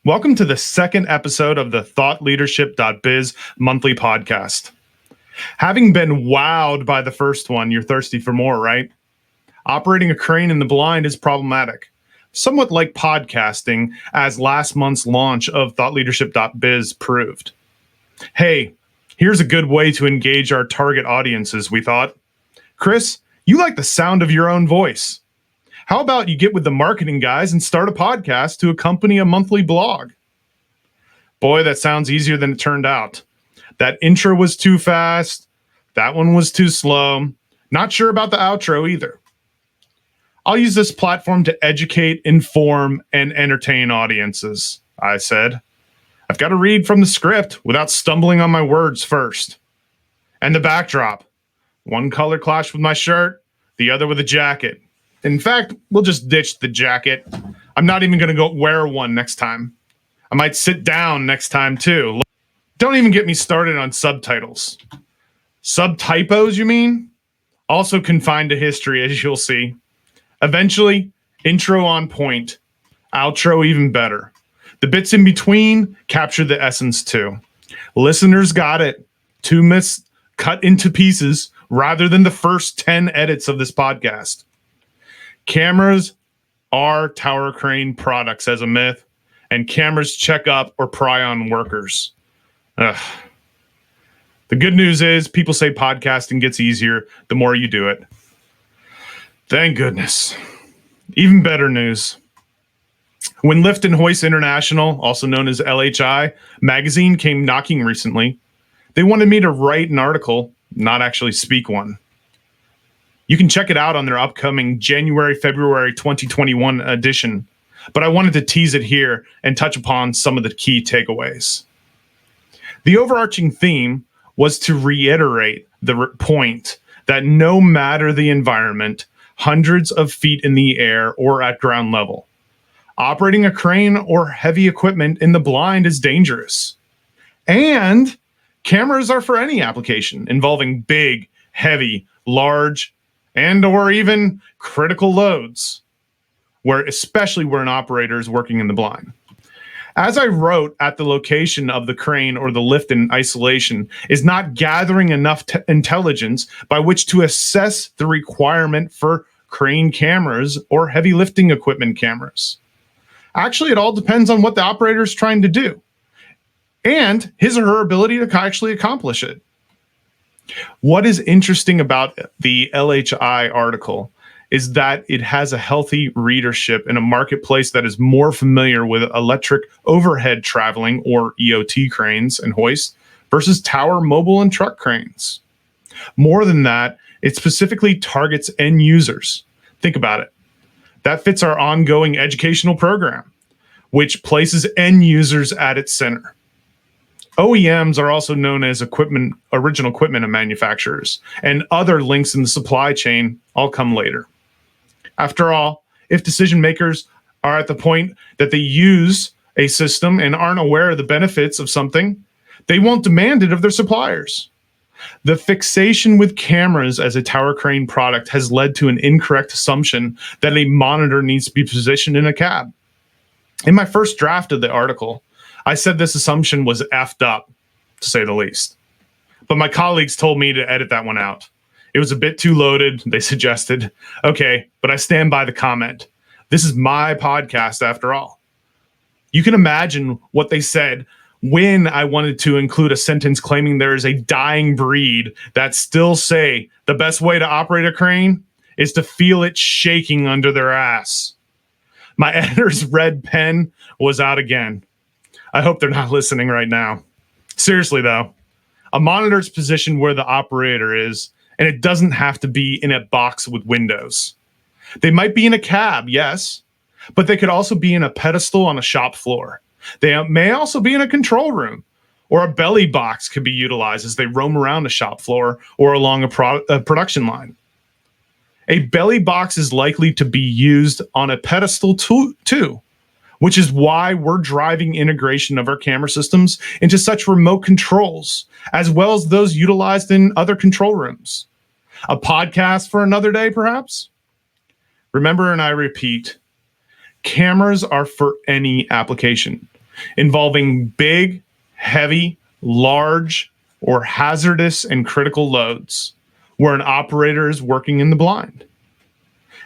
Welcome to the second episode of the ThoughtLeadership.biz monthly podcast. Having been wowed by the first one, you're thirsty for more, right? Operating a crane in the blind is problematic, somewhat like podcasting, as last month's launch of ThoughtLeadership.biz proved. Hey, here's a good way to engage our target audiences, we thought. Chris, you like the sound of your own voice. How about you get with the marketing guys and start a podcast to accompany a monthly blog? Boy, that sounds easier than it turned out. That intro was too fast. That one was too slow. Not sure about the outro either. I'll use this platform to educate, inform, and entertain audiences, I said. I've got to read from the script without stumbling on my words first. And the backdrop. One color clashed with my shirt, the other with a jacket. In fact, we'll just ditch the jacket. I'm not even going to go wear one next time. I might sit down next time too. Don't even get me started on subtitles. Subtypos, you mean? Also confined to history, as you'll see. Eventually, intro on point. Outro even better. The bits in between capture the essence too. Listeners got it. 2 myths cut into pieces rather than the first 10 edits of this podcast. Cameras are tower crane products as a myth, and cameras check up or pry on workers. Ugh. The good news is people say podcasting gets easier the more you do it. Thank goodness. Even better news. When Lift Hoist International, also known as LHI, magazine came knocking recently, they wanted me to write an article, not actually speak one. You can check it out on their upcoming January-February 2021 edition, but I wanted to tease it here and touch upon some of the key takeaways. The overarching theme was to reiterate the point that no matter the environment, hundreds of feet in the air or at ground level, operating a crane or heavy equipment in the blind is dangerous. And cameras are for any application involving big, heavy, large, and or even critical loads, especially where an operator is working in the blind. As I wrote, at the location of the crane or the lift in isolation is not gathering enough intelligence by which to assess the requirement for crane cameras or heavy lifting equipment cameras. Actually, it all depends on what the operator is trying to do and his or her ability to actually accomplish it. What is interesting about the LHI article is that it has a healthy readership in a marketplace that is more familiar with electric overhead traveling or EOT cranes and hoists versus tower, mobile, and truck cranes. More than that, it specifically targets end users. Think about it. That fits our ongoing educational program, which places end users at its center. OEMs are also known as original equipment manufacturers, and other links in the supply chain all come later. After all, if decision makers are at the point that they use a system and aren't aware of the benefits of something, they won't demand it of their suppliers. The fixation with cameras as a tower crane product has led to an incorrect assumption that a monitor needs to be positioned in a cab. In my first draft of the article, I said this assumption was effed up, to say the least. But my colleagues told me to edit that one out. It was a bit too loaded, they suggested. Okay, but I stand by the comment. This is my podcast after all. You can imagine what they said when I wanted to include a sentence claiming there is a dying breed that still say the best way to operate a crane is to feel it shaking under their ass. My editor's red pen was out again. I hope they're not listening right now. Seriously, though, a monitor's positioned where the operator is, and it doesn't have to be in a box with windows. They might be in a cab, yes, but they could also be in a pedestal on a shop floor. They may also be in a control room, or a belly box could be utilized as they roam around a shop floor or along a production line. A belly box is likely to be used on a pedestal too, which is why we're driving integration of our camera systems into such remote controls, as well as those utilized in other control rooms. A podcast for another day, perhaps? Remember, and I repeat, cameras are for any application. involving big, heavy, large, or hazardous and critical loads where an operator is working in the blind.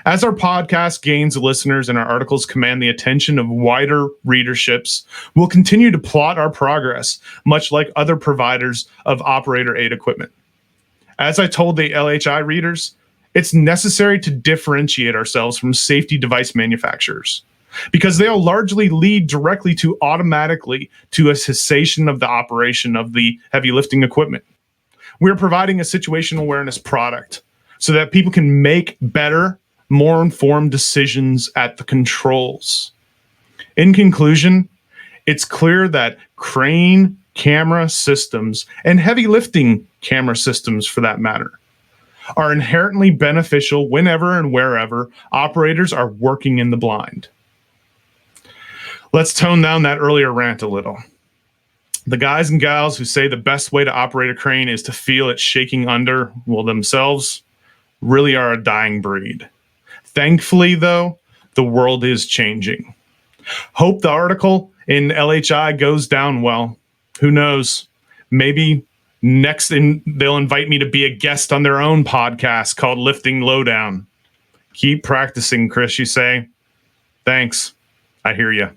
As our podcast gains listeners and our articles command the attention of wider readerships, we'll continue to plot our progress, much like other providers of operator aid equipment. As I told the LHI readers, it's necessary to differentiate ourselves from safety device manufacturers because they'll largely lead directly to automatically to a cessation of the operation of the heavy lifting equipment. We're providing a situational awareness product so that people can make better, more informed decisions at the controls. In conclusion, it's clear that crane camera systems, and heavy lifting camera systems for that matter, are inherently beneficial whenever and wherever operators are working in the blind. Let's tone down that earlier rant a little. The guys and gals who say the best way to operate a crane is to feel it shaking under, well, themselves really are a dying breed. Thankfully, though, the world is changing. Hope the article in LHI goes down well. Who knows? Maybe next they'll invite me to be a guest on their own podcast called Lifting Lowdown. Keep practicing, Chris, you say. Thanks. I hear you.